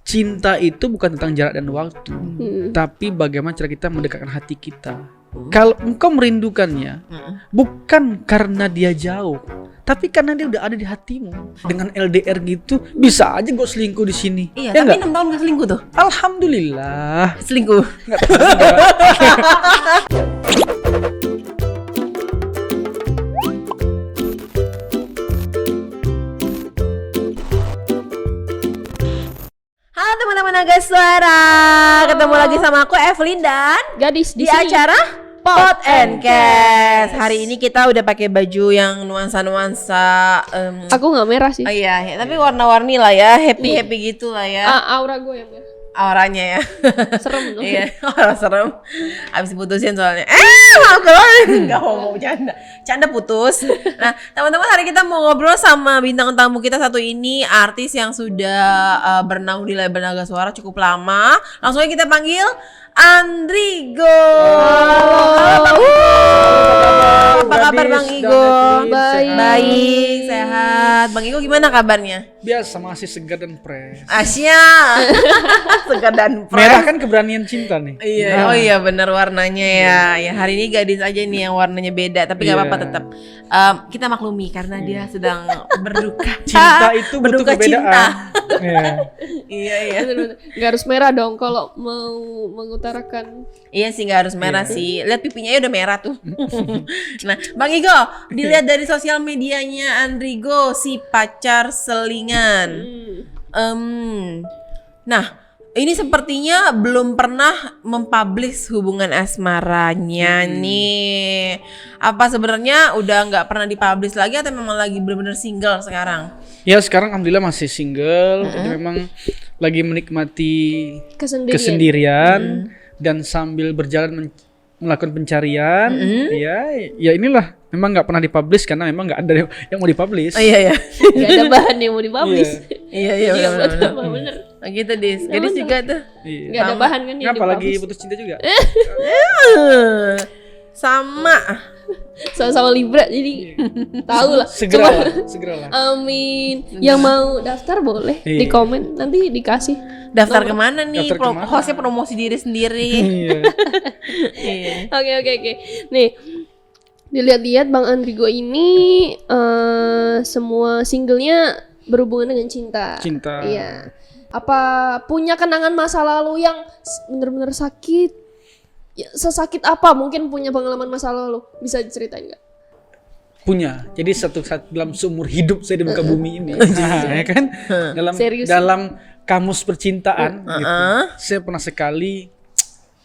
cinta itu bukan tentang jarak dan waktu, tapi bagaimana cara kita mendekatkan hati kita. Kalau engkau merindukannya, bukan karena dia jauh, tapi karena dia udah ada di hatimu. Dengan LDR gitu, bisa aja gue selingkuh di sini. Iya, ya tapi enggak? 6 tahun gak selingkuh tuh? Alhamdulillah. Selingkuh. Nggak tahu juga. Halo teman-teman Naga Suara, ketemu lagi sama aku Evelyn dan Gadis di sini. acara Pot and Cast. Hari ini kita udah pakai baju yang nuansa-nuansa. Aku nggak merah sih. Oh iya, tapi warna-warni lah ya, happy gitu lah ya. Aura gue yang merah. Auranya ya. Serem dong. Iya, orang serem. Abis putusin soalnya. Enggak mau bercanda. Canda putus. Nah, teman-teman, hari kita mau ngobrol sama bintang tamu kita satu ini, artis yang sudah bernaung di Label Naga Suara cukup lama. Langsung aja kita panggil Andrigo. Halo Bang Igo. Apa kabar Bang Igo? Baik, sehat. Bang Igo gimana kabarnya? Biasa, masih segar dan fresh. Asia. Segar dan fresh. Merah kan keberanian cinta nih. Iya, oh iya benar warnanya ya. Ya hari ini gadis aja nih yang warnanya beda, tapi nggak apa-apa tetap. Kita maklumi karena dia sedang berduka. Cinta itu butuh berduka perbedaan. cinta. Iya. Iya. Bener-bener. Nggak harus merah dong kalau mau mengutarakan. Iya sih, nggak harus merah sih. Lihat pipinya udah merah tuh. Nah, Bang Igo, dilihat dari sosial medianya Andrigo si pacar selingan. Nah, ini sepertinya belum pernah mempublish hubungan asmaranya nih. Apa sebenarnya udah nggak pernah dipublish lagi atau memang lagi benar-benar single sekarang? Ya sekarang alhamdulillah masih single, jadi memang lagi menikmati kesendirian dan sambil berjalan melakukan pencarian. Ya inilah, memang nggak pernah dipublish karena memang nggak ada yang mau dipublish. Oh, iya. Nggak ada bahan yang mau dipublish. Iya bener. Oh, gitu Dis. Gadis juga tuh. Iya. Nggak ada bahan kan yang Kenapa lagi dipublish. putus cinta juga? Sama. Sama-sama Libra jadi tahu lah. Segeralah. Amin. Yang mau daftar boleh di komen, nanti dikasih. Daftar kemana nih? Daftar kemana? Hostnya promosi diri sendiri. Iya. Iya. Oke. Nih, dilihat-lihat Bang Andrigo ini semua singlenya berhubungan dengan cinta. Iya. Apa punya kenangan masa lalu yang benar-benar sakit? Ya, sesakit apa? Mungkin punya pengalaman masa lalu. Bisa diceritain nggak? Punya. Jadi satu saat dalam seumur hidup saya di muka bumi ini, ya kan? Serius? Dalam kamus percintaan, gitu. Saya pernah sekali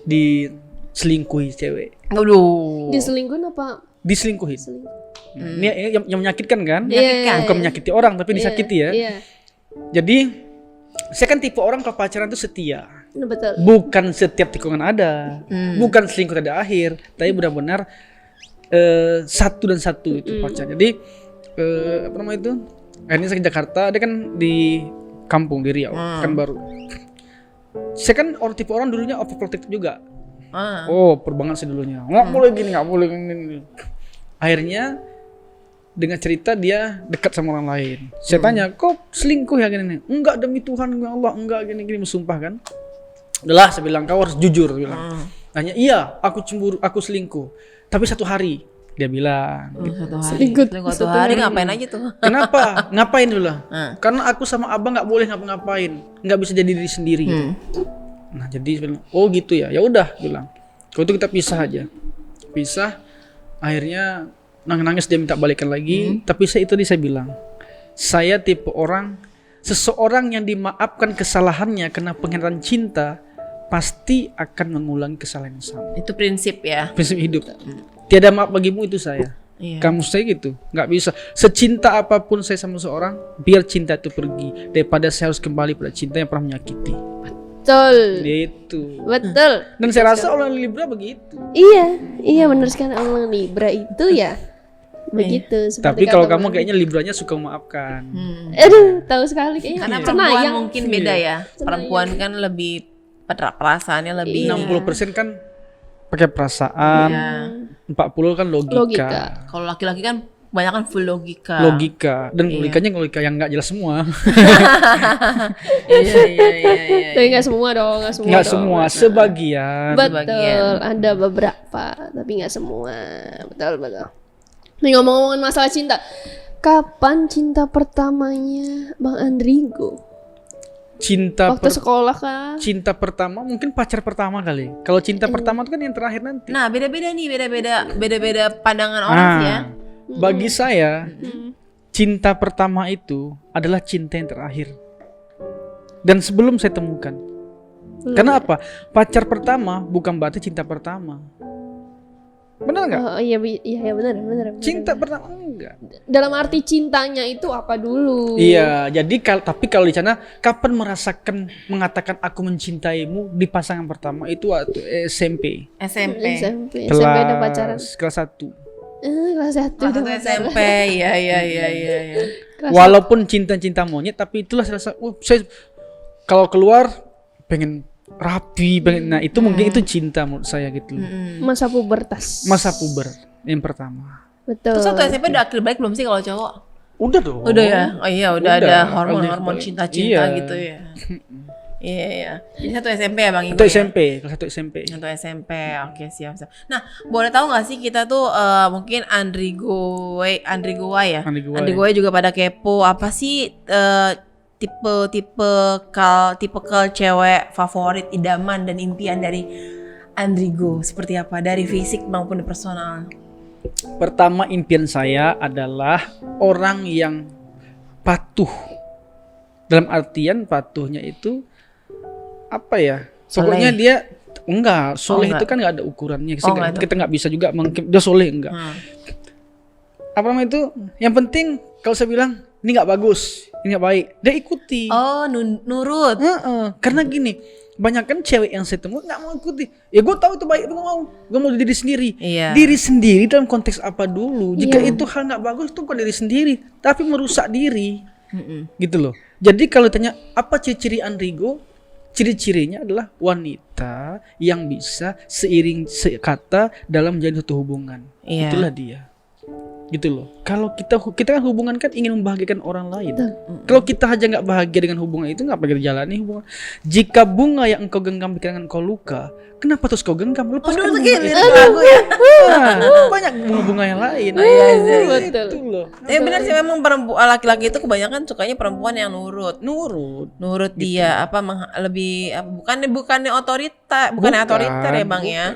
diselingkuhi cewek. Aduh. Diselingkuhin apa? Diselingkuhin. Selingkuh? Ini yang menyakitkan kan? Iya. Bukan menyakiti orang, tapi disakiti ya. Iya. Jadi saya kan tipe orang kalau pacaran tuh setia. Betul. Bukan setiap tikungan ada, bukan selingkuh ada akhir, tapi benar-benar satu dan satu itu pacar. Jadi apa namanya itu? Akhirnya saya ke Jakarta, dia kan di kampung di Riau, kan baru. Saya kan tipe orang dulunya overprotective juga. Oh, perbangan saya dulunya. Nggak boleh gini, nggak boleh gini. Akhirnya dengan cerita dia dekat sama orang lain. Saya tanya, kok selingkuh ya gini? Enggak, demi Tuhan ya Allah, enggak gini bersumpah kan. Udahlah, saya bilang kau harus jujur, bilang. Tanya, iya, aku cemburu, aku selingkuh. Tapi 1 hari, dia bilang. Selingkuh Satu hari ngapain aja tuh? Kenapa? Ngapain dulu? Karena aku sama abang nggak boleh ngapa-ngapain, nggak bisa jadi diri sendiri. Gitu. Nah, jadi saya bilang, oh gitu ya, ya udah, bilang. Kalau itu kita pisah aja, pisah. Akhirnya nangis dia minta balikan lagi, tapi saya bilang, saya tipe orang, seseorang yang dimaafkan kesalahannya karena pengkhianatan cinta pasti akan mengulangi kesalahan yang sama. Itu prinsip ya. Prinsip hidup. Tiada maaf bagimu itu saya. Iya. Kamu saya gitu, nggak bisa. Secinta apapun saya sama seseorang, biar cinta itu pergi daripada saya harus kembali pada cinta yang pernah menyakiti. Betul. Itu. Betul. Dan saya rasa orang Libra begitu. Iya benar sekali, orang Libra itu ya begitu. Tapi kalau kamu kayaknya Libranya suka memaafkan. Aduh, tahu sekali kayaknya. Karena Cenayang. perempuan mungkin beda ya. Perempuan kan lebih perasaannya lebih 60% kan pakai perasaan, 40 kan logika. Kalau laki-laki kan kebanyakan full logika. Dan logika yang nggak jelas semua. Iya. Tapi nggak semua dong, nggak semua. Nggak dong. semua, sebagian. Betul, ada beberapa, tapi nggak semua. Betul. Nih ngomong-ngomongin masalah cinta, kapan cinta pertamanya Bang Andrigo? Waktu sekolah kan? Cinta pertama mungkin pacar pertama kali. Kalau cinta pertama itu kan yang terakhir nanti. Nah, beda-beda nih, beda-beda pandangan orang sih ya. Bagi saya, cinta pertama itu adalah cinta yang terakhir. Dan sebelum saya temukan. Karena apa? Pacar pertama bukan berarti cinta pertama. Benar nggak? Oh, iya benar. Cinta pertama enggak. Dalam arti cintanya itu apa dulu? Iya, jadi tapi kalau di sana kapan mengatakan aku mencintaimu di pasangan pertama itu waktu SMP. SMP udah pacaran. Kelas 1. Kelas 1 udah pacaran. SMP. Iya. Walaupun cinta monyet tapi itulah saya kalau keluar pengen rapi, nah itu mungkin itu cinta menurut saya gitu. Masa pubertas. Masa puber yang pertama. Betul. Terus waktu SMP udah akil balik belum sih kalau cowok? Udah dong. Udah ya? Oh iya udah ada hormon cinta-cinta Iya. gitu ya. Iya. Jadi satu SMP ya Bang Igo? Itu SMP, kelas 1 SMP. Satu SMP, oke siap. Nah, boleh tahu nggak sih kita tuh mungkin Andrigo ya? Andrigo juga pada kepo apa sih tipe cewek favorit, idaman dan impian dari Andrigo seperti apa dari fisik maupun dari personal? Pertama impian saya adalah orang yang patuh. Dalam artian patuhnya itu apa ya? Pokoknya dia soleh itu kan nggak ada ukurannya. Kita nggak bisa juga dia soleh enggak. Apa namanya itu? Yang penting kalau saya bilang ini nggak bagus, ini nggak baik, dia ikuti. Oh, nurut. Karena gini, banyak kan cewek yang saya temui nggak mau ikuti. Ya gue tahu itu baik, gue mau diri sendiri. Iya. Diri sendiri dalam konteks apa dulu? Jika itu hal nggak bagus, itu bukan diri sendiri, tapi merusak diri. Gitu loh. Jadi kalau tanya apa ciri-ciri Andrigo, ciri-cirinya adalah wanita yang bisa seiring sekata dalam menjalin suatu hubungan. Iya. Itulah dia. Gitu loh. Kalau kita kan hubungan kan ingin membahagiakan orang lain. Kalau kita aja nggak bahagia dengan hubungan itu, nggak perlu jalani hubungan. Jika bunga yang engkau genggam pikiran engkau luka, kenapa terus kau genggam? Lepaskan bunga itu. Lagu ya. Banyak bunga-bunga yang lain. Betul. Itu loh. Tapi benar sih memang perempuan laki-laki itu kebanyakan sukanya perempuan yang nurut dia bukannya otoriter ya Bang ya.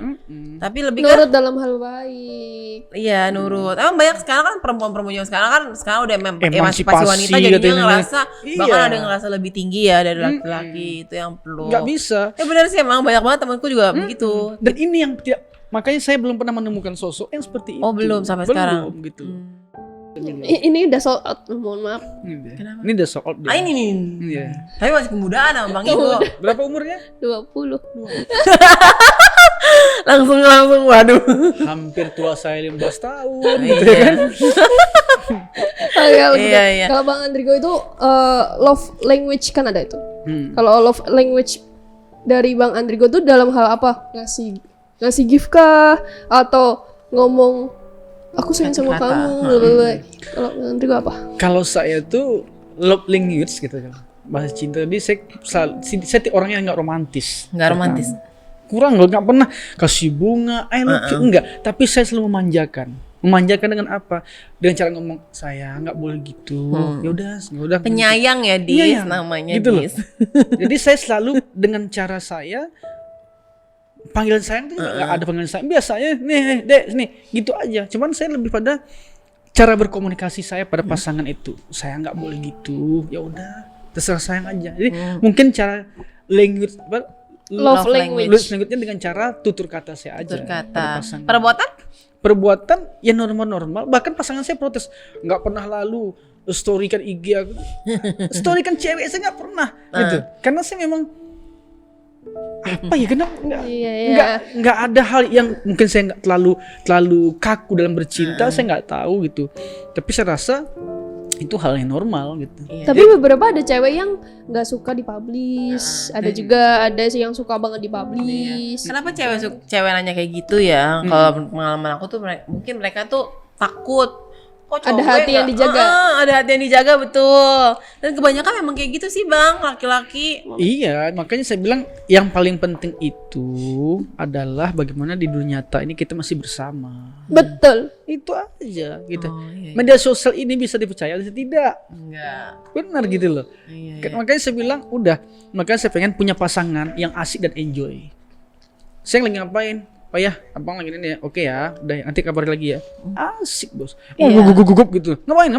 Tapi lebih nurut dalam hal baik. Iya, nurut. Emang banyak sekarang kan perempuan-perempuan sekarang udah emansipasi wanita jadinya ngerasa bahkan ada yang ngerasa lebih tinggi ya dari laki-laki. Itu yang perlu. Nggak bisa. Ya benar sih emang banyak banget temanku juga begitu. Dan ini yang tidak, makanya saya belum pernah menemukan sosok yang seperti itu. Oh, belum sampai sekarang. Gitu. Ini udah sold out, mohon maaf. Kenapa? Ini udah sold out. Ini nih. Iya. Tapi masih kemudaan sama Bang Igo. Berapa umurnya? 20. langsung waduh. Hampir tua saya 15 tahun gitu kan. Iya. Kalau Bang Andrigo itu love language kan ada itu. Kalau love language dari Bang Andrigo tuh dalam hal apa? Ngasih gift kah atau ngomong aku sayang sama kamu. Kalau Bang Andrigo apa? Kalau saya tuh love language gitu kan. Bahasa cinta. Jadi saya orang yang nggak romantis. Nggak romantis. Kurang loh, nggak pernah kasih bunga, I love you, enggak. Tapi saya selalu memanjakan dengan apa? Dengan cara ngomong sayang, nggak boleh gitu. Ya udah. Penyayang ya Dis, namanya gitu Dis. Jadi saya selalu dengan cara saya panggilan sayang itu nggak ada panggilan sayang. Biasanya nih, dek, nih, gitu aja. Cuman saya lebih pada cara berkomunikasi saya pada pasangan itu. Saya nggak boleh gitu. Ya udah, terserah sayang aja. Jadi mungkin cara language love language dengan cara tutur kata saya aja. Tutur kata. Perbuatan ya normal. Bahkan pasangan saya protes, nggak pernah lalu storykan IG aku. Storykan cewek saya nggak pernah gitu. Karena saya memang apa ya, karena nggak ada hal yang mungkin saya nggak terlalu kaku dalam bercinta. Saya nggak tahu gitu. Tapi saya rasa itu hal yang normal gitu. Tapi beberapa ada cewek yang nggak suka dipublish, ada juga ada sih yang suka banget dipublish. Kenapa cewek nanya kayak gitu ya? Kalau pengalaman aku tuh mungkin mereka tuh takut Kok Ada cowok hati yang nggak? dijaga. Ada hati yang dijaga, betul. Dan kebanyakan memang kayak gitu sih bang, laki-laki. Iya, makanya saya bilang yang paling penting itu adalah bagaimana di dunia nyata ini kita masih bersama. Betul. Itu aja gitu. Oh, iya. Media sosial ini bisa dipercaya atau tidak? Enggak. Benar gitu loh. Iya, Makanya saya bilang makanya saya pengen punya pasangan yang asik dan enjoy. Saya lagi ngapain? Oh ya, abang lagi ini ya. Oke ya, udah nanti kabarin lagi ya. Asik bos. Iya. Gugup gitu. Ngapain?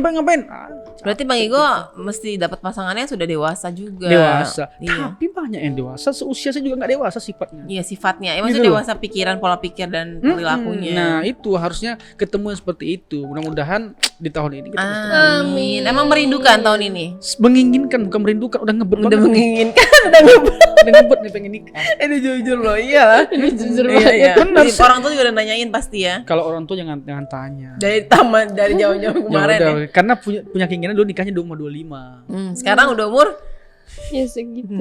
Berarti Bang Igo mesti dapat pasangannya yang sudah dewasa juga. Dewasa. Iya. Tapi banyak yang dewasa. Seusia saya juga nggak dewasa sifatnya. Iya sifatnya. Ya, Gitu maksudnya loh. dewasa pikiran, pola pikir dan perilakunya. Nah itu harusnya ketemu yang seperti itu. Mudah-mudahan di tahun ini kita bisa Amin. Emang merindukan tahun ini? menginginkan, bukan merindukan. Udah ngebet Udah banget. menginginkan, udah ngebet. Udah ngebet nih pengen nikah. Ini jujur loh, iya lah. Jujur Iya, banget. iya. Benar sih. Orang tuh juga udah nanyain pasti ya. Kalau orang tua jangan tanya. Dari taman, dari jauh-jauh kemarin Ya ya. udah, karena punya keinginan dulu nikahnya di umur 25. Sekarang udah umur Ya segitu.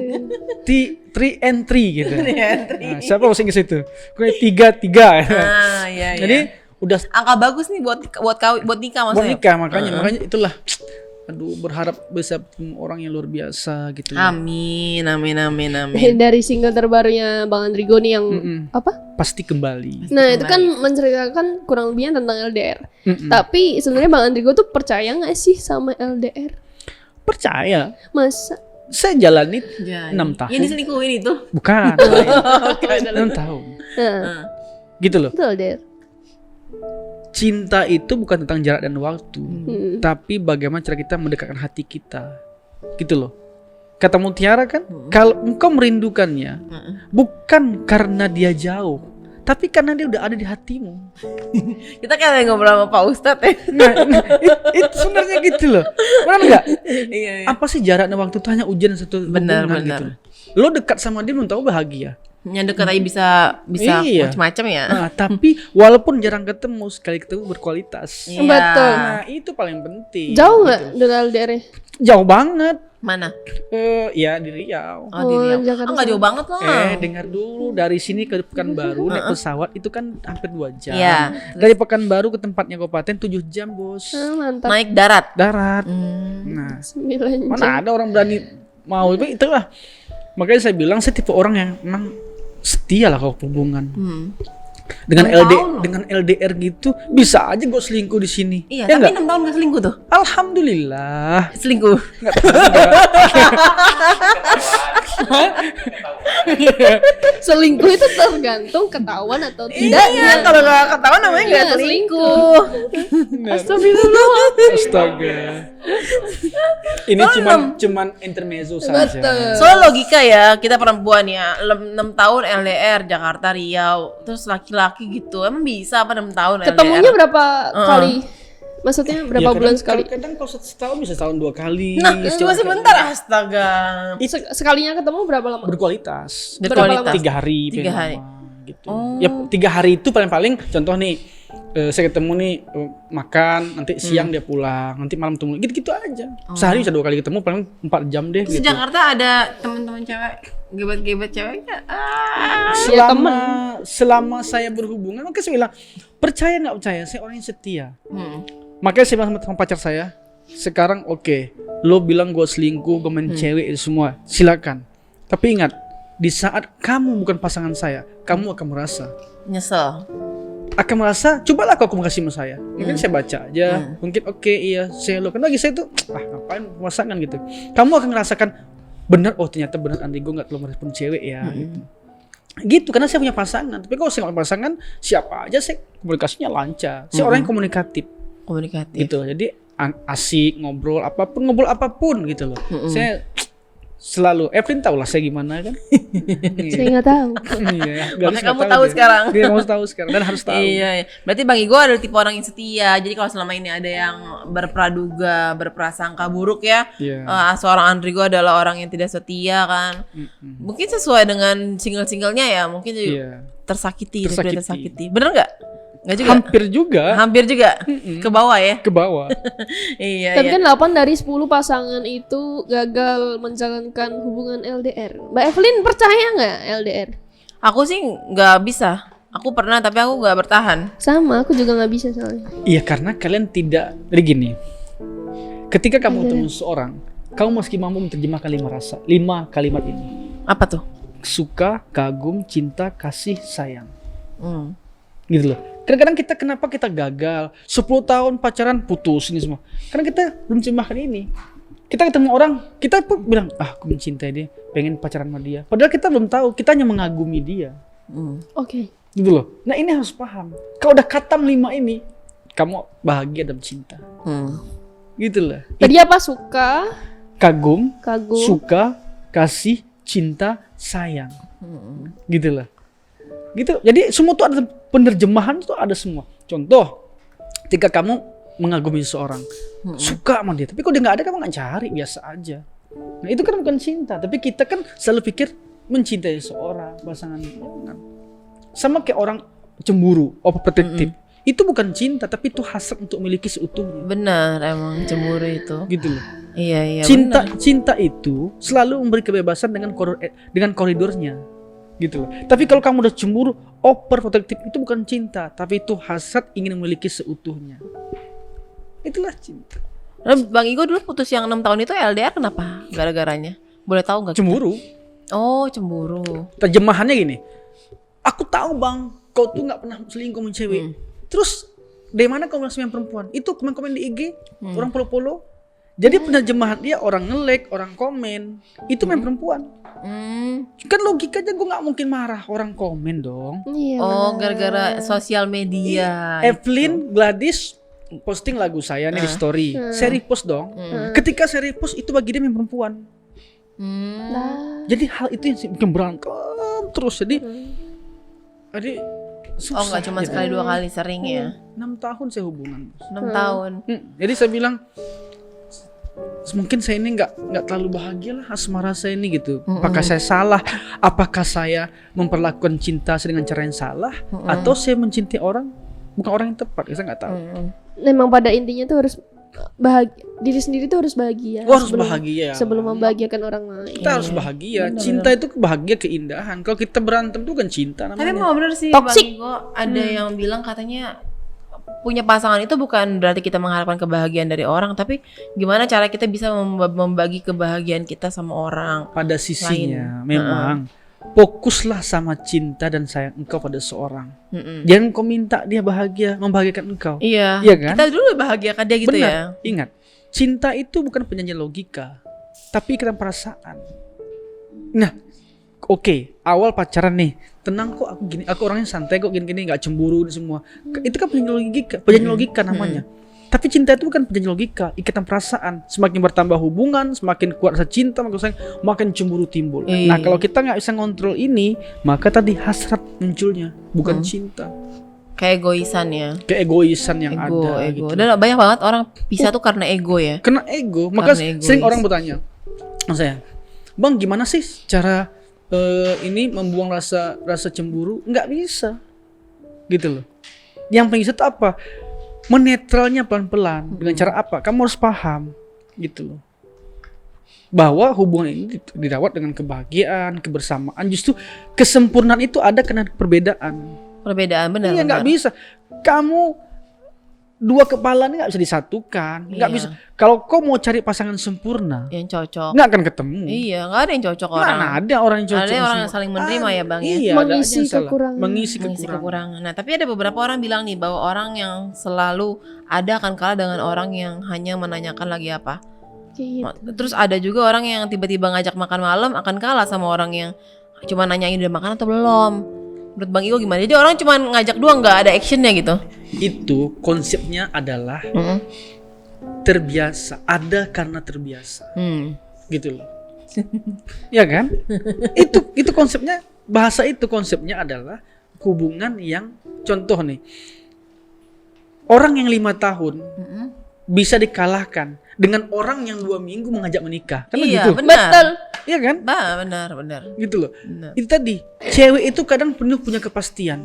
3 and 3 gitu. ya. Nah, siapa bahasa Inggris itu? Kayak 3. Iya, iya. Jadi udah angka bagus nih buat nikah mau maksudnya. nikah makanya itulah. Aduh berharap bisa ketemu orang yang luar biasa gitu. Amin, amin, amin, amin. Dari single terbarunya Bang Andrigo nih yang apa? Pasti kembali. Nah itu kan menceritakan kurang lebihnya tentang LDR. Mm-mm. Tapi sebenarnya Bang Andrigo tuh percaya nggak sih sama LDR? Percaya. Masa? Saya jalani Jadi. 6 tahun. Yang diselingkuhin itu. Bukan. 6 tahun. Nah, Gitu loh. itu LDR. Cinta itu bukan tentang jarak dan waktu, tapi bagaimana cara kita mendekatkan hati kita. Gitu loh. Kata Mutiara kan, kalau engkau merindukannya bukan karena dia jauh, tapi karena dia udah ada di hatimu. Kita kayak ngobrol sama Pak Ustadz ya. Nah, itu sebenarnya gitu loh. Benar nggak? Iya, iya. Apa sih jarak dan waktu itu hanya ujian satu Benar, hubungan benar. gitu. Lo dekat sama dia belum tahu bahagia. Yang dekat aja bisa Iya. macam-macam ya. Nah, tapi walaupun jarang ketemu, sekali ketemu berkualitas. Iya. Betul. Nah, itu paling penting. Jauh nggak Gitu. dari LDR-nya? Jauh banget. Mana? Ya di Riau. Oh, di Riau. Jakarta Nggak jauh banget loh. Dengar dulu, dari sini ke Pekanbaru naik pesawat itu kan hampir 2 jam. Iya. Dari Pekanbaru ke tempatnya kabupaten 7 jam, Bos. Mantap. Naik darat. Darat. Hmm. Nah, 9 jam. mana ada orang berani mau itulah. Makanya saya bilang saya tipe orang yang memang setia lah kalau hubungan. Dengan 6 tahun loh. dengan LDR gitu bisa aja gue selingkuh di sini. Iya, Ya tapi nggak? 6 tahun gak selingkuh tuh. Alhamdulillah. Selingkuh. Nggak tahu juga. Selingkuh itu tergantung ketahuan atau tidak. Iya, kalau gak ketahuan namanya Iya, gak selingkuh. Astagfirullah. Astaga. Ini cuman intermezzo saja. Betul. Soal logika ya, kita perempuan ya, 6 tahun LDR Jakarta Riau, terus laki-laki gitu, emang bisa apa 6 tahun Ketemunya LDR? berapa kali? Maksudnya berapa bulan sekali? Kadang kalau setahun bisa setahun 2 kali. Nah, setahun masih sekali. bentar, astaga. Sekalinya ketemu berapa lama? Berkualitas. Berkualitas. 3 hari. 3 paling hari. lama, gitu. Ya 3 hari itu paling contoh nih. Saya ketemu nih makan, nanti siang dia pulang, nanti malam tunggu, gitu-gitu aja. Sehari bisa 2 kali ketemu, paling 4 jam deh. Terus Gitu. Jakarta ada teman-teman cewek, gebat-gebat cewek nggak? Selama saya berhubungan, makanya saya bilang percaya nggak percaya, saya orang yang setia. Makanya saya bilang sama pacar saya, sekarang oke, lo bilang gue selingkuh, gue main cewek itu semua, silakan. Tapi ingat, di saat kamu bukan pasangan saya, kamu akan merasa. Nyesel. Akan merasa, cobalah aku kasih sama saya. Mungkin saya baca aja, mungkin oke, iya, saya lo. Kan lagi saya tuh, ngapain pasangan gitu. Kamu akan merasakan, benar, oh ternyata benar Andrigo nggak terlalu merespon cewek ya. Gitu, karena saya punya pasangan. Tapi kalau saya nggak punya pasangan, siapa aja saya komunikasinya lancar. Saya orang yang komunikatif. Komunikatif. Gitu, jadi asik ngobrol apapun gitu loh. Saya selalu Evelyn tahu lah saya gimana kan. Saya nggak tahu. Iya, Makanya kamu tahu sekarang. Dia kamu tahu sekarang dan harus tahu. Iya, berarti Bang Igo adalah tipe orang yang setia. Jadi kalau selama ini ada yang berpraduga, berprasangka buruk ya, Iya. seorang Andrigo adalah orang yang tidak setia kan. Mungkin sesuai dengan single-singlenya ya, mungkin juga Iya. tersakiti. Tersakiti. Bener nggak? Nggak juga? Hampir juga Ke bawah ya? ke bawah. Iya, Tapi iya. kan 8 dari 10 pasangan itu gagal menjalankan hubungan LDR. Mbak Evelyn percaya nggak LDR? Aku sih nggak bisa. Aku pernah tapi aku gak bertahan. Sama, aku juga nggak bisa soalnya. Iya, karena kalian tidak. Jadi gini, ketika kamu ketemu seseorang, kamu mesti mampu menerjemahkan 5 kalimat ini. Apa tuh? Suka, kagum, cinta, kasih, sayang. Hmm. Gitu loh. Kadang-kadang kenapa kita gagal 10 tahun pacaran putus ini semua, karena kita belum terjemahkan ini. Kita ketemu orang, kita pun bilang, aku mencintai dia, pengen pacaran sama dia, padahal kita belum tahu, kita hanya mengagumi dia. Oke. Gitu loh. Nah ini harus paham, kalau udah khatam 5 ini, kamu bahagia dan cinta. Gitu loh. Tadi apa? Suka, Kagum, kagum. suka, kasih, cinta, sayang. Gitu loh. Gitu. Jadi semua tuh ada penerjemahan, tuh ada semua. Contoh, ketika kamu mengagumi seseorang, suka sama dia, tapi kok dia nggak ada, kamu nggak cari, biasa aja. Nah itu kan bukan cinta, tapi kita kan selalu pikir mencintai seorang pasangan. Sama kayak orang cemburu, overprotective. Itu bukan cinta, tapi itu hasrat untuk memiliki seutuhnya. Benar, emang cemburu itu. Gitu loh. Iya, Cinta itu selalu memberi kebebasan dengan koridornya. Gitu loh. Tapi kalau kamu udah cemburu, overprotective, itu bukan cinta, tapi itu hasrat ingin memiliki seutuhnya. Itulah cinta. Nah, Bang Igo dulu putus yang 6 tahun itu LDR kenapa? Gara-garanya? Boleh tahu nggak? Cemburu. Oh, cemburu. Terjemahannya gini. Aku tahu bang, kau tuh nggak pernah selingkuh sama cewek. Terus dari mana kau langsung yang perempuan? Itu komen-komen di IG, orang polo-polo. Jadi penerjemahan dia orang nge-like, orang komen, itu main perempuan. Kan logikanya gue nggak mungkin marah orang komen dong. Iya. Oh, gara-gara sosial media. Evelyn Gladys posting lagu saya nih di story, saya repost dong. Ketika saya repost itu bagi dia main perempuan. Jadi hal itu yang bikin berantem terus. Jadi susah. Oh, nggak cuma sekali 2 kali, sering ya? 6 tahun saya hubungan. 6 tahun. Jadi saya bilang, mungkin saya ini nggak terlalu bahagia lah asmara saya ini gitu. Apakah saya salah? Apakah saya memperlakukan cinta saya dengan cara yang salah? Atau saya mencintai orang bukan orang yang tepat? Saya nggak tahu. Memang pada intinya tuh harus bahagia, diri sendiri tuh harus bahagia. Harus bahagia. Sebelum membahagiakan orang lain. Kita harus bahagia. Cinta itu bahagia, keindahan. Kalau kita berantem itu kan cinta namanya. Tapi mau bener sih Toxic. Bang Igo, ada yang bilang katanya punya pasangan itu bukan berarti kita mengharapkan kebahagiaan dari orang, tapi gimana cara kita bisa membagi kebahagiaan kita sama orang. Pada sisinya memang fokuslah sama cinta dan sayang engkau pada seorang. Jangan kau minta dia bahagia, membahagiakan engkau. Iya kan? Kita dulu bahagiakan dia gitu. Benar. Ya. Ingat, cinta itu bukan penyanyi logika, tapi ikatan perasaan. Nah, oke, awal pacaran nih, tenang kok, aku gini, aku orangnya santai kok, gini-gini, nggak cemburu ini semua. Itu kan penyanyi logika namanya. Tapi cinta itu bukan penyanyi logika, ikatan perasaan. Semakin bertambah hubungan, semakin kuat rasa cinta, makin cemburu timbul. Nah, kalau kita nggak bisa ngontrol ini, maka tadi hasrat munculnya, bukan cinta. Keegoisan ya. Keegoisan yang ada. Ego. Gitu. Dan banyak banget orang pisah tuh karena ego ya. Kena ego. Maka sering orang bertanya, saya, Bang, gimana sih cara ini membuang rasa cemburu? Nggak bisa, gitu loh. Yang paling bisa itu apa? Menetralnya pelan-pelan. Dengan cara apa? Kamu harus paham, gitu loh, bahwa hubungan ini dirawat dengan kebahagiaan, kebersamaan. Justru kesempurnaan itu ada karena perbedaan. Benar. Iya, nggak bisa. Kamu 2 kepala ini nggak bisa disatukan, nggak bisa. Kalau kau mau cari pasangan sempurna, yang cocok, nggak akan ketemu. Iya, nggak ada yang cocok orang. Mana ada orang yang cocok. Ada orang yang saling menerima ya Bang ya. Iya, Mengisi kekurangan. Mengisi kekurangan. Nah, tapi ada beberapa orang bilang nih bahwa orang yang selalu ada akan kalah dengan orang yang hanya menanyakan lagi apa. Gitu. Terus ada juga orang yang tiba-tiba ngajak makan malam akan kalah sama orang yang cuma nanyain udah makan atau belum. Menurut Bang Igo gimana? Jadi orang cuma ngajak doang, nggak ada actionnya gitu. Itu konsepnya adalah terbiasa, ada karena terbiasa, gitu loh. Ya kan? Itu konsepnya, bahasa itu konsepnya adalah hubungan yang, contoh nih, orang yang 5 tahun bisa dikalahkan dengan orang yang 2 minggu mengajak menikah. Kan iya, gitu? benar. Betul. Iya kan? Benar. Gitu loh. Benar. Itu tadi, cewek itu kadang penuh punya kepastian.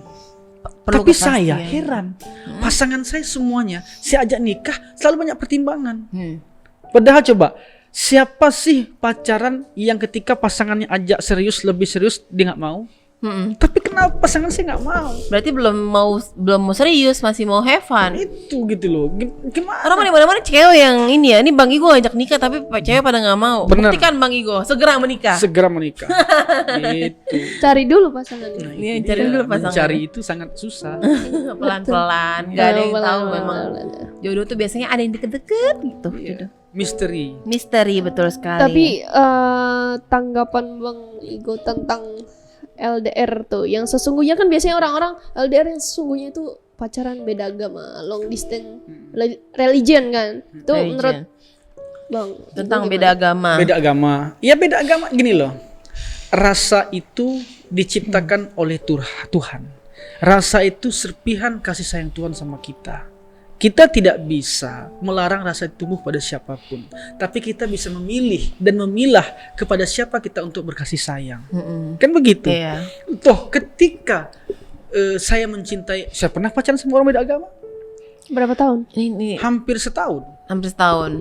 Tapi saya heran, pasangan saya semuanya saya ajak nikah selalu banyak pertimbangan. Padahal coba, siapa sih pacaran yang ketika pasangannya ajak serius, lebih serius, dia nggak mau? Tapi kenapa pasangan saya nggak mau? Berarti belum mau serius, masih mau have fun. Itu gitu loh. Gimana? Orang mana-mana cewek yang ini ya, ini Bang Igo ngajak nikah tapi cewek pada nggak mau. Bener. Buktikan Bang Igo, segera menikah. Segera menikah. Itu. Cari dulu pasangannya. Iya, cari dulu pasangan. Cari itu sangat susah. Pelan-pelan, nggak ada yang tahu Pelan-pelan. memang. Jodoh tuh biasanya ada yang deket-deket gitu. Jodoh. Misteri. Betul sekali. Tapi tanggapan Bang Igo tentang LDR tuh, yang sesungguhnya kan biasanya orang-orang LDR yang sesungguhnya itu pacaran beda agama, long distance religion kan. Itu Religion. menurut Bang Tentang Igo beda gimana? agama. Beda agama. Ya beda agama gini loh. Rasa itu diciptakan oleh Tuhan. Rasa itu serpihan kasih sayang Tuhan sama kita. Kita tidak bisa melarang rasa itu tumbuh pada siapapun, tapi kita bisa memilih dan memilah kepada siapa kita untuk berkasih sayang. Kan begitu. Iya. Toh ketika saya mencintai, saya pernah pacaran sama orang beda agama? Berapa tahun? Ini Hampir setahun. hampir setahun.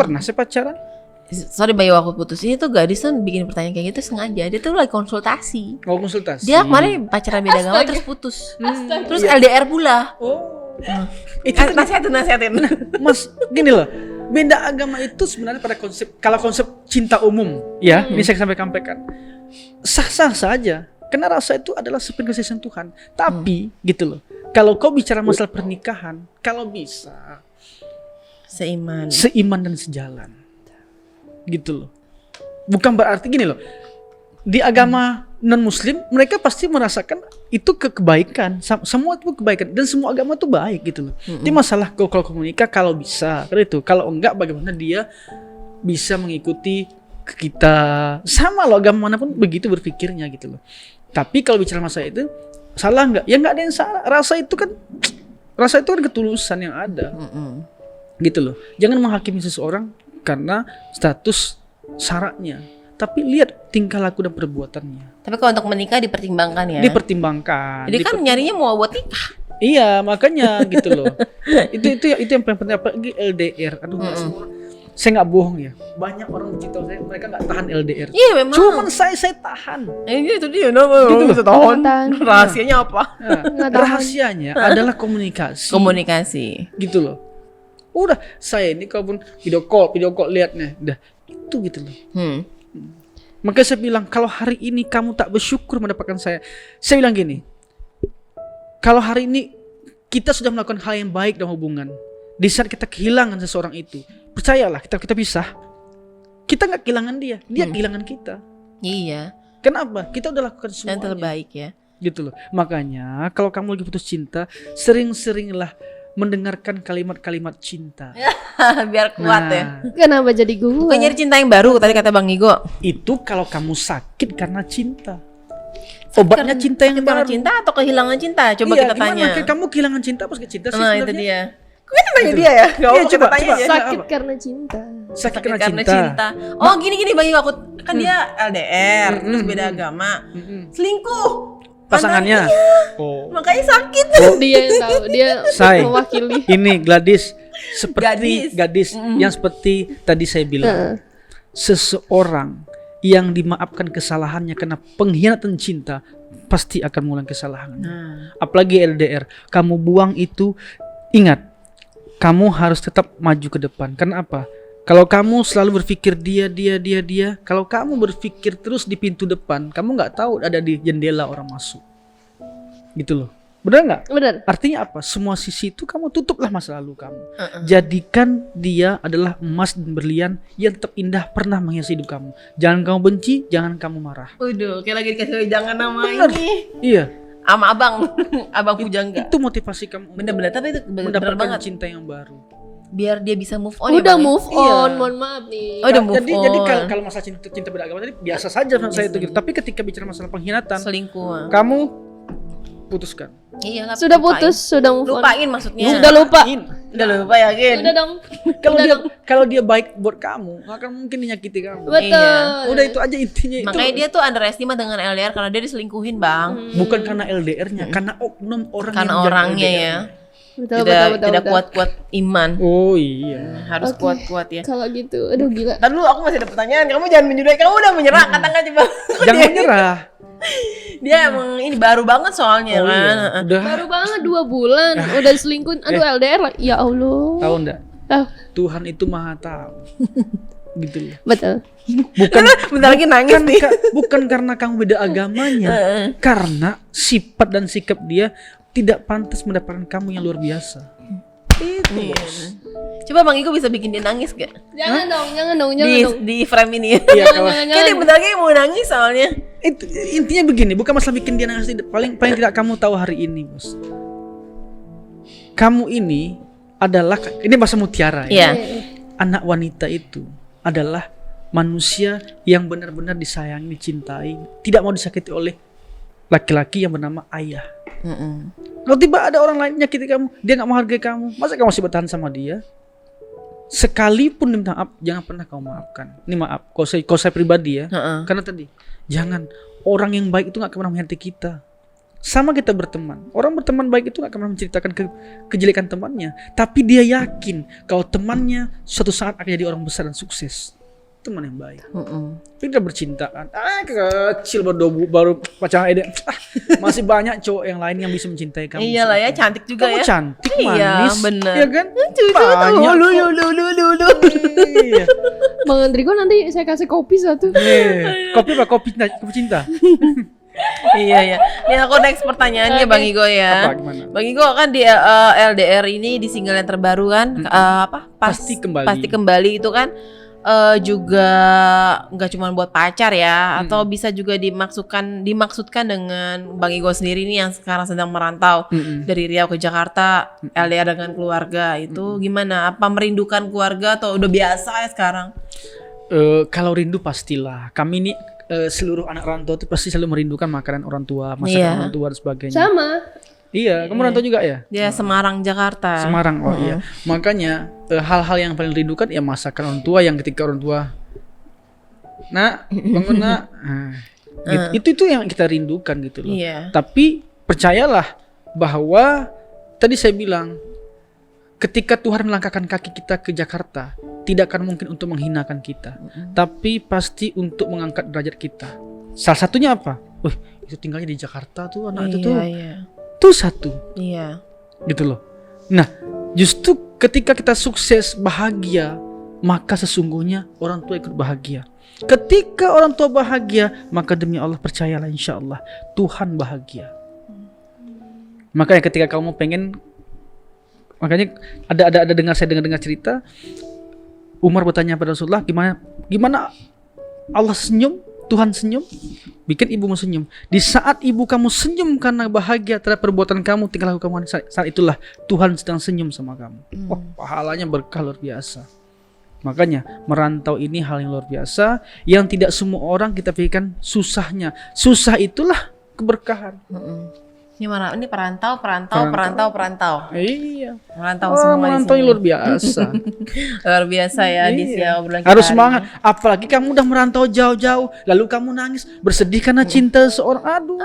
Pernah saya pacaran? Sorry Bayu, aku putus. Ini tuh gadis tuh bikin pertanyaan kayak gitu sengaja. Dia tuh lagi konsultasi. Mau konsultasi. Dia kemarin pacaran beda agama terus putus. Terus LDR pula. Oh. Itu Nasihatin. Mas, gini loh. Beda agama itu sebenarnya pada konsep cinta umum, ya, ini saya sampaikan. Sah-sah saja. Karena rasa itu adalah serpihan kasih sayang Tuhan. Tapi gitu loh. Kalau kau bicara masalah pernikahan, kalau bisa Seiman dan sejalan. Gitu loh. Bukan berarti gini loh. Di agama non-muslim mereka pasti merasakan itu kebaikan. Semua itu kebaikan dan semua agama itu baik gitu loh. Jadi masalah kalau menikah kalau bisa, itu. Kalau enggak bagaimana dia bisa mengikuti ke kita. Sama loh, agama manapun begitu berpikirnya gitu loh. Tapi kalau bicara masalah itu salah enggak? Ya enggak ada yang salah. Rasa itu kan ketulusan yang ada. Gitu loh. Jangan menghakimi seseorang karena status syaratnya. Tapi lihat tingkah laku dan perbuatannya. Tapi kalau untuk menikah dipertimbangkan ya. Dipertimbangkan. Jadi kan nyarinya mau buat nikah. Iya, makanya gitu loh. itu yang paling penting, apalagi LDR. Aduh, saya nggak bohong ya. Banyak orang cinta saya, mereka nggak tahan LDR. Iya memang. Cuman saya tahan. Itu dia namanya. Gitu loh. Tahan. Rahasianya apa? Nah, rahasianya adalah komunikasi. Komunikasi. Gitu loh. Udah, saya ini kalaupun video call lihat nih, udah itu gitu loh. Maka saya bilang, kalau hari ini kamu tak bersyukur mendapatkan saya bilang gini, kalau hari ini kita sudah melakukan hal yang baik dalam hubungan, di saat kita kehilangan seseorang itu, percayalah kita pisah, kita nggak kehilangan dia kehilangan kita. Iya. Kenapa? Kita udah lakukan semuanya. Yang terbaik ya. Gitu loh. Makanya kalau kamu lagi putus cinta, sering-seringlah mendengarkan kalimat-kalimat cinta. Biar kuat ya. Kenapa jadi gue? Bukan nyari cinta yang baru tadi kata Bang Igo. Itu kalau kamu sakit karena cinta. Obatnya cinta yang Karena baru. cinta atau kehilangan cinta? Coba Iya, kita gimana? tanya. Kayak kamu kehilangan cinta pas ke cinta sih Nah itu sebenarnya. dia. Kok kita tanya dia ya? Gak Iya, apa-apa, coba, kita tanya coba. aja. Sakit karena cinta. Sakit karena Karena cinta. cinta. Oh gini Bang Igo, kan dia LDR, terus beda agama. Selingkuh. Pasangannya. Oh. Makanya sakit. Dia yang tahu, dia Say. mewakili. Ini Gladys seperti gadis yang seperti tadi saya bilang. Seseorang yang dimaafkan kesalahannya karena pengkhianatan cinta pasti akan mengulang kesalahannya. Apalagi LDR, kamu buang itu, ingat, kamu harus tetap maju ke depan. Karena apa? Kalau kamu selalu berpikir dia, kalau kamu berpikir terus di pintu depan, kamu nggak tahu ada di jendela orang masuk. Gitu loh. Benar nggak? Benar. Artinya apa? Semua sisi itu kamu tutuplah masa lalu kamu. Jadikan dia adalah emas dan berlian yang tetap indah pernah menghiasi hidup kamu. Jangan kamu benci, jangan kamu marah. Waduh, kayak lagi dikasih jangan nama Bener. ini. Iya. Sama abang Pujangga. Itu motivasi kamu Bener-bener, tapi itu bener mendapatkan banget. cinta yang baru. Biar dia bisa move on. Udah ya, Bang, ya? move on, mohon maaf nih. Oh, udah move Jadi on. kalau masalah cinta beragama tadi biasa saja saya itu gitu. Tapi ketika bicara masalah pengkhianatan, Selingkuh. kamu putuskan. Iya, nggak Sudah lupain. putus, sudah move on. Lupain maksudnya. Sudah lupa. Udah lupa yakin. Udah dong. Kalau dia baik buat kamu, nggak akan mungkin menyakiti kamu. Betul. Udah itu aja intinya. Makanya itu dia tuh underestimate dengan LDR karena dia diselingkuhin, Bang. bukan karena LDR-nya, karena oknum orang Karena yang menjaga orangnya LDR. ya. Betul, Tidak kuat-kuat iman. Oh iya. Harus Oke. kuat-kuat ya. Kalau gitu, aduh gila. Tadi dulu aku masih ada pertanyaan. Kamu jangan menyudahi. Kamu udah menyerah. Katakan coba. Jangan menyerah. Dia emang ini baru banget soalnya Oh, kan. iya. Udah Baru banget 2 bulan udah selingkuh. Aduh LDR lah. Ya Allah. tahu enggak? Tahu. Tuhan itu maha tahu. Gitu loh. Betul. Bukan Bentar lagi nangis nih. bukan karena kamu beda agamanya, karena sifat dan sikap dia tidak pantas mendapatkan kamu yang luar biasa. Itu bos. Coba Bang Iko bisa bikin dia nangis gak? Jangan dong, jangan dong. Di frame ini. Iya, kalau Kayak dia bentar lagi mau nangis soalnya. itu intinya begini, bukan masalah bikin dia nangis. Paling tidak kamu tahu hari ini, bos. Kamu ini adalah, ini bahasa mutiara ya. Iya. Anak wanita itu adalah manusia yang benar-benar disayangi, dicintai, tidak mau disakiti oleh laki-laki yang bernama ayah. Kalau tiba ada orang lain nyakiti kamu, dia nggak menghargai kamu, masa kamu masih bertahan sama dia? Sekalipun dia minta maaf, jangan pernah kamu maafkan. Ini maaf, kalau saya pribadi ya, karena tadi jangan, orang yang baik itu nggak pernah menyakiti kita. Sama kita berteman, orang berteman baik itu nggak pernah menceritakan kejelekan temannya, tapi dia yakin kalau temannya suatu saat akan jadi orang besar dan sukses. Teman yang baik. Tidak bercintaan. Kecil baru pacaran ede. Masih banyak cowok yang lain yang bisa mencintai kamu. Iyalah ya, cantik juga kamu ya. cantik, Iya, manis. bener. Iya kan? Banyak. Lu. Iya. Bang Andrigo nanti saya kasih kopi satu. Kopi apa? Kopi cinta. Iya. Nih aku next pertanyaannya Bang Igo ya. Apa, gimana? Bang Igo kan di LDR ini di single yang terbaru kan Pasti Kembali. Pasti kembali itu kan juga nggak cuma buat pacar ya, atau bisa juga dimaksudkan dengan Bang Igo sendiri nih yang sekarang sedang merantau dari Riau ke Jakarta, LDR dengan keluarga itu gimana? Apa merindukan keluarga atau udah biasa ya sekarang? Kalau rindu pastilah. Kami ini seluruh anak rantau itu pasti selalu merindukan makanan orang tua, masakan orang tua dan sebagainya. Sama. Iya, kamu rantau juga ya? Dia Semarang, Jakarta. Semarang, oh iya. Makanya hal-hal yang paling rindukan ya masakan orang tua, yang ketika orang tua, nak bangun nak, itu yang kita rindukan gitu loh. Iya. Tapi percayalah bahwa tadi saya bilang, ketika Tuhan melangkahkan kaki kita ke Jakarta, tidak akan mungkin untuk menghinakan kita, tapi pasti untuk mengangkat derajat kita. Salah satunya apa? Itu tinggalnya di Jakarta tuh anak itu tuh. Itu satu. Iya. Gitu loh. Nah, justru ketika kita sukses, bahagia, maka sesungguhnya orang tua ikut bahagia. Ketika orang tua bahagia, maka demi Allah percayalah insya Allah Tuhan bahagia. Makanya ketika kamu pengen, makanya ada dengar cerita Umar bertanya pada Rasulullah, gimana Allah senyum, Tuhan senyum, bikin ibumu senyum. Di saat ibu kamu senyum karena bahagia terhadap perbuatan kamu, tinggal lakukan saat itulah Tuhan sedang senyum sama kamu. Pahalanya berkah luar biasa. Makanya merantau ini hal yang luar biasa, yang tidak semua orang kita pikirkan susahnya. Susah itulah keberkahan. Ini perantau. Iya. Merantau Orang semua merantau di sini. luar biasa. Luar biasa ya di siang obrolan kita Harus hari semangat. ini. Apalagi kamu udah merantau jauh-jauh, lalu kamu nangis bersedih karena cinta seorang. Aduh.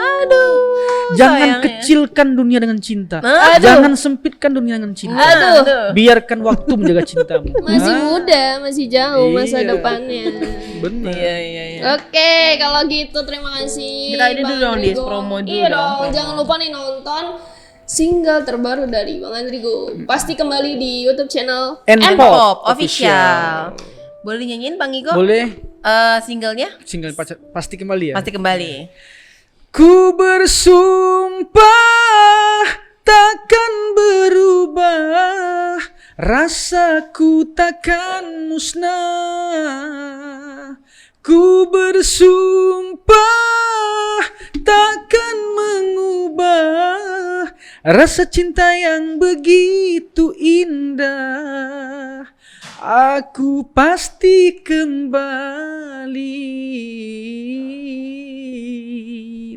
Jangan sayangnya. kecilkan dunia dengan cinta. Aduh. Jangan sempitkan dunia dengan cinta. Aduh. Biarkan waktu menjaga cintamu. Masih muda, masih jauh masa Iya. depannya. Benar. Iya. Oke, kalau gitu terima kasih. Kita ini Bang dulu dong, Dis, Andrigo. promo dulu Iya dong, dong, promo. jangan lupa nih nonton single terbaru dari Bang Andrigo. Pasti kembali di YouTube channel Pop official. Boleh nyanyiin Bang Igo? Boleh. Singlenya? Single pasti kembali ya. Pasti kembali. Ku bersumpah takkan berubah, rasaku takkan musnah. Ku bersumpah takkan mengubah rasa cinta yang begitu indah. Aku pasti kembali.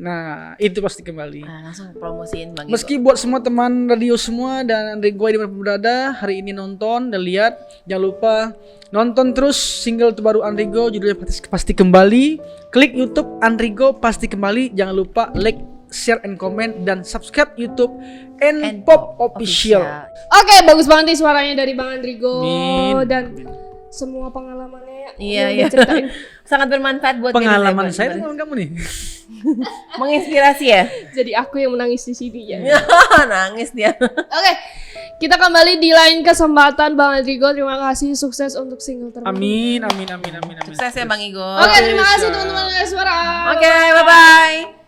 Nah, itu pasti kembali. Langsung promosiin Bang Igo. Meski buat semua teman radio semua dan Andrigo di mana berada hari ini nonton dan lihat, jangan lupa nonton terus single terbaru Andrigo judulnya pasti kembali. Klik YouTube Andrigo pasti kembali. Jangan lupa like, share, and comment dan subscribe YouTube and Pop Official. Oke, bagus banget nih suaranya dari Bang Andrigo. Amin. Dan semua pengalamannya Iya, yang iya. diceritain. Sangat bermanfaat buat Pengalaman diri saya dengan kamu nih. menginspirasi ya. Jadi aku yang menangis di sini ya. Nangis dia. Oke, kita kembali di lain kesempatan Bang Andrigo. Terima kasih, sukses untuk single terbaru. Amin. Sukses ya Bang Igo. Oke, terima kasih teman-teman suara. Oke, bye-bye.